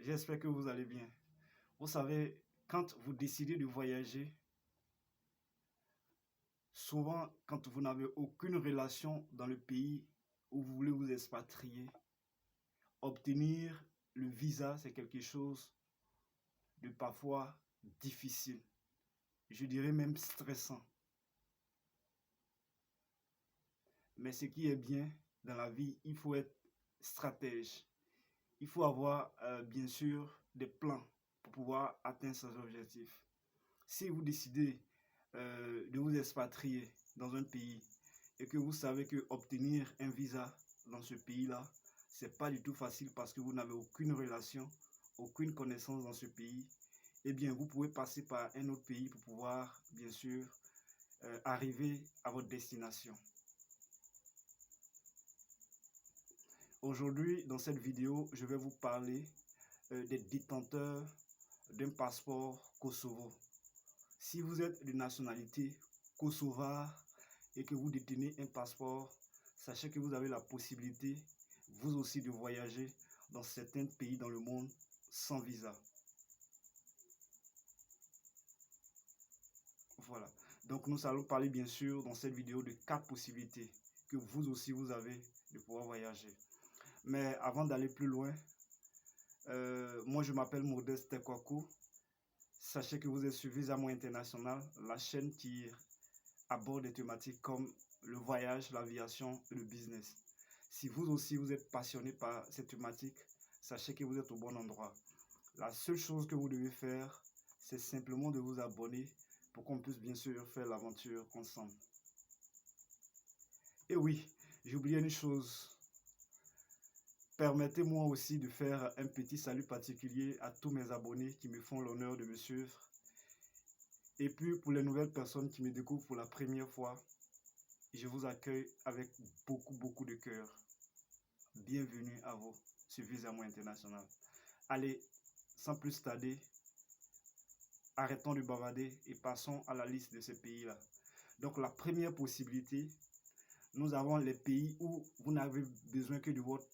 J'espère que vous allez bien. Vous savez, quand vous décidez de voyager, souvent quand vous n'avez aucune relation dans le pays où vous voulez vous expatrier, obtenir le visa, c'est quelque chose de parfois difficile. Je dirais même stressant. Mais ce qui est bien dans la vie, il faut être stratège. Il faut avoir bien sûr des plans pour pouvoir atteindre ses objectifs. Si vous décidez de vous expatrier dans un pays et que vous savez que obtenir un visa dans ce pays-là, c'est pas du tout facile parce que vous n'avez aucune relation, aucune connaissance dans ce pays, eh bien vous pouvez passer par un autre pays pour pouvoir bien sûr arriver à votre destination. Aujourd'hui, dans cette vidéo, je vais vous parler des détenteurs d'un passeport Kosovo. Si vous êtes de nationalité kosovare et que vous détenez un passeport, sachez que vous avez la possibilité, vous aussi, de voyager dans certains pays dans le monde sans visa. Voilà. Donc nous allons parler bien sûr dans cette vidéo de 4 possibilités que vous aussi vous avez de pouvoir voyager. Mais avant d'aller plus loin, moi je m'appelle Modeste Tekwako. Sachez que vous êtes sur Visa Moi International, la chaîne qui aborde des thématiques comme le voyage, l'aviation et le business. Si vous aussi vous êtes passionné par cette thématique, sachez que vous êtes au bon endroit. La seule chose que vous devez faire, c'est simplement de vous abonner pour qu'on puisse bien sûr faire l'aventure ensemble. Et oui, j'ai oublié une chose. Permettez-moi aussi de faire un petit salut particulier à tous mes abonnés qui me font l'honneur de me suivre. Et puis pour les nouvelles personnes qui me découvrent pour la première fois, je vous accueille avec beaucoup de cœur. Bienvenue à vous sur Visa Moi International. Allez, sans plus tarder, arrêtons de bavarder et passons à la liste de ces pays-là. Donc la première possibilité, nous avons les pays où vous n'avez besoin que de votre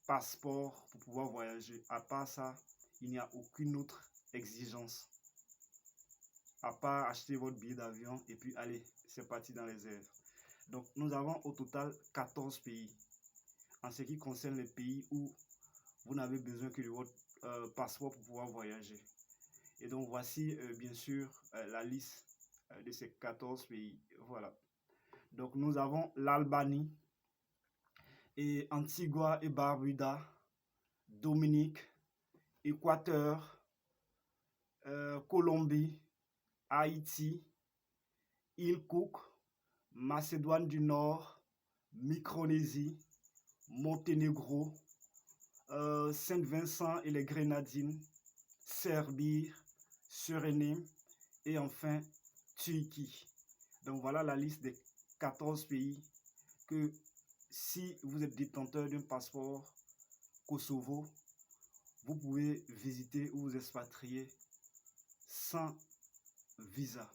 passeport pour pouvoir voyager. À part ça, il n'y a aucune autre exigence. À part acheter votre billet d'avion et puis allez, c'est parti dans les airs. Donc nous avons au total 14 pays. En ce qui concerne les pays où vous n'avez besoin que de votre passeport pour pouvoir voyager. Et donc voici bien sûr la liste de ces 14 pays. Voilà. Donc nous avons l'Albanie et Antigua et Barbuda, Dominique, Équateur, Colombie, Haïti, Île Cook, Macédoine du Nord, Micronésie, Monténégro, Saint-Vincent et les Grenadines, Serbie, Suriname et enfin Turquie. Donc voilà la liste des 14 pays que si vous êtes détenteur d'un passeport Kosovo, vous pouvez visiter ou vous expatrier sans visa.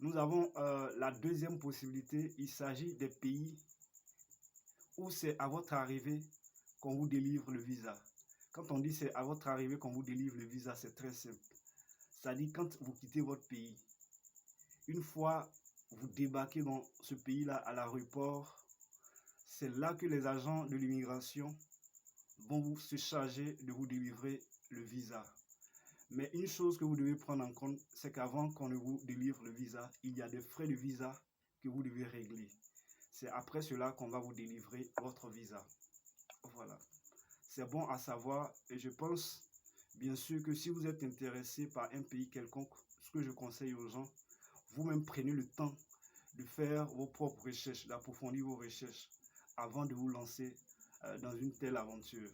Nous avons la deuxième possibilité, il s'agit des pays où c'est à votre arrivée qu'on vous délivre le visa. Quand on dit c'est à votre arrivée qu'on vous délivre le visa, c'est très simple. C'est-à-dire quand vous quittez votre pays, une fois vous débarquez dans ce pays-là à l'aéroport, c'est là que les agents de l'immigration vont se charger de vous délivrer le visa. Mais une chose que vous devez prendre en compte, c'est qu'avant qu'on ne vous délivre le visa, il y a des frais de visa que vous devez régler. C'est après cela qu'on va vous délivrer votre visa. Voilà. C'est bon à savoir et je pense bien sûr que si vous êtes intéressé par un pays quelconque, ce que je conseille aux gens, vous-même prenez le temps de faire vos propres recherches, d'approfondir vos recherches avant de vous lancer dans une telle aventure.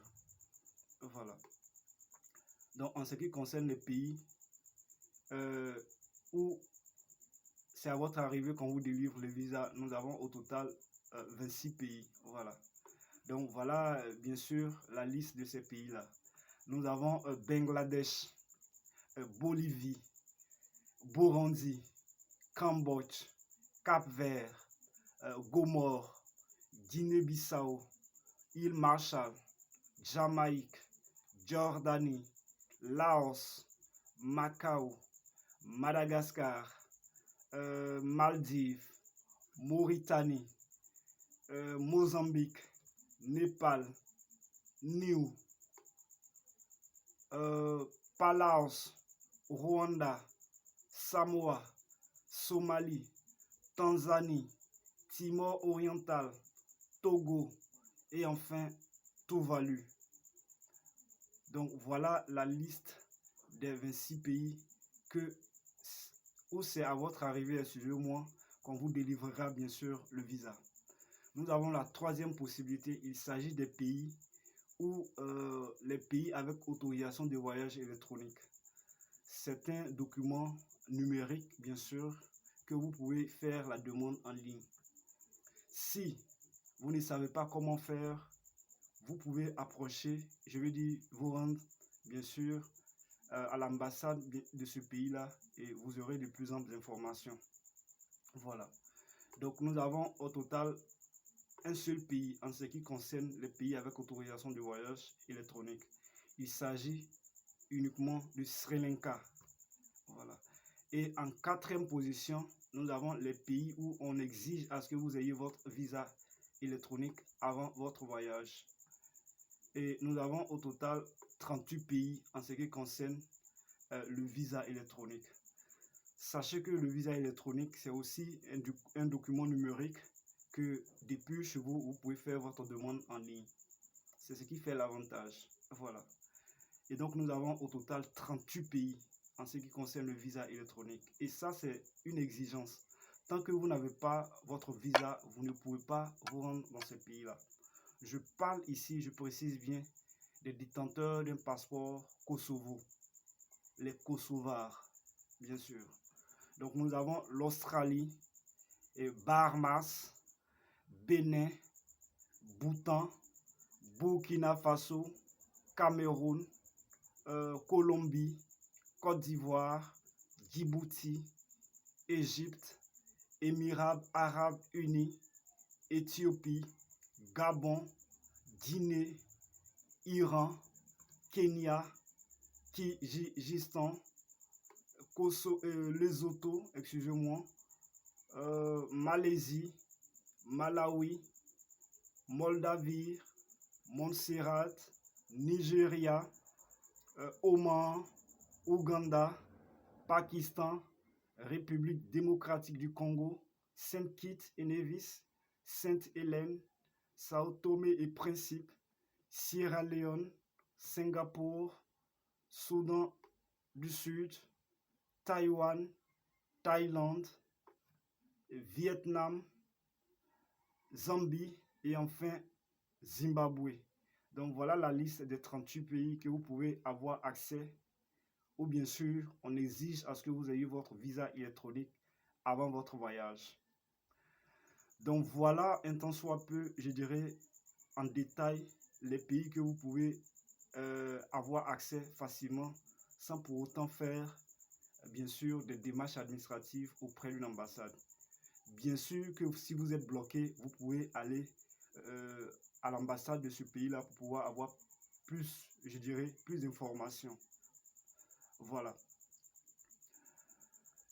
Voilà. Donc en ce qui concerne les pays où c'est à votre arrivée qu'on vous délivre le visa, nous avons au total 26 pays. Voilà. Donc voilà bien sûr la liste de ces pays-là. Nous avons Bangladesh, Bolivie, Burundi, Cambodge, Cap-Vert, Gomore, Guinée-Bissau, île Marshall, Jamaïque, Jordanie, Laos, Macao, Madagascar, Maldives, Mauritanie, Mozambique, Népal, Niue, Palaos, Rwanda, Samoa, Somalie, Tanzanie, Timor oriental, Togo et enfin Tuvalu. Donc voilà la liste des 26 pays où c'est à votre arrivée sur moi qu'on vous délivrera bien sûr le visa. Nous avons la troisième possibilité, il s'agit des pays où les pays avec autorisation de voyage électronique. C'est un document numérique bien sûr que vous pouvez faire la demande en ligne. Si vous ne savez pas comment faire, vous pouvez approcher, je veux dire vous rendre bien sûr à l'ambassade de ce pays-là et vous aurez de plus amples informations. Voilà. Donc nous avons au total un seul pays en ce qui concerne les pays avec autorisation de voyage électronique. Il s'agit uniquement du Sri Lanka. Voilà. Et en quatrième position, nous avons les pays où on exige à ce que vous ayez votre visa électronique avant votre voyage. Et nous avons au total 38 pays en ce qui concerne le visa électronique. Sachez que le visa électronique, c'est aussi un document numérique que depuis chez vous, vous pouvez faire votre demande en ligne. C'est ce qui fait l'avantage. Voilà. Et donc, nous avons au total 38 pays en ce qui concerne le visa électronique. Et ça, c'est une exigence. Tant que vous n'avez pas votre visa, vous ne pouvez pas vous rendre dans ces pays-là. Je parle ici, je précise bien, des détenteurs d'un passeport Kosovo, les Kosovars, bien sûr. Donc nous avons l'Australie, et Bahamas, Bénin, Bhoutan, Burkina Faso, Cameroun, Colombie, Côte d'Ivoire, Djibouti, Égypte, Émirats Arabes Unis, Éthiopie, Gabon, Guinée, Iran, Kenya, Kyrgyzstan, Lesotho, excusez-moi, Malaisie, Malawi, Moldavie, Montserrat, Nigeria, Oman, Ouganda, Pakistan, République démocratique du Congo, Saint-Kitts et Nevis, Sainte-Hélène, Sao Tomé et Principe, Sierra Leone, Singapour, Soudan du Sud, Taïwan, Thaïlande, Vietnam, Zambie et enfin Zimbabwe. Donc voilà la liste des 38 pays que vous pouvez avoir accès, ou bien sûr on exige à ce que vous ayez votre visa électronique avant votre voyage. Donc voilà un tant soit peu, je dirais en détail, les pays que vous pouvez avoir accès facilement sans pour autant faire bien sûr des démarches administratives auprès d'une ambassade. Bien sûr que si vous êtes bloqué, vous pouvez aller à l'ambassade de ce pays-là pour pouvoir avoir plus, je dirais, plus d'informations. Voilà.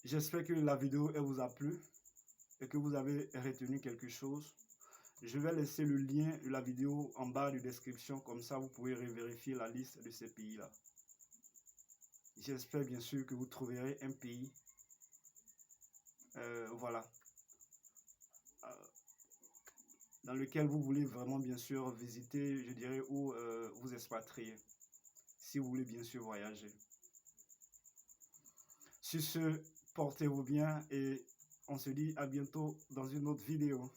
J'espère que la vidéo elle vous a plu et que vous avez retenu quelque chose. Je vais laisser le lien de la vidéo en bas de description, comme ça vous pouvez vérifier la liste de ces pays-là. J'espère bien sûr que vous trouverez un pays, voilà, dans lequel vous voulez vraiment bien sûr visiter, je dirais, ou vous expatrier, si vous voulez bien sûr voyager. Sur ce, portez-vous bien et on se dit à bientôt dans une autre vidéo.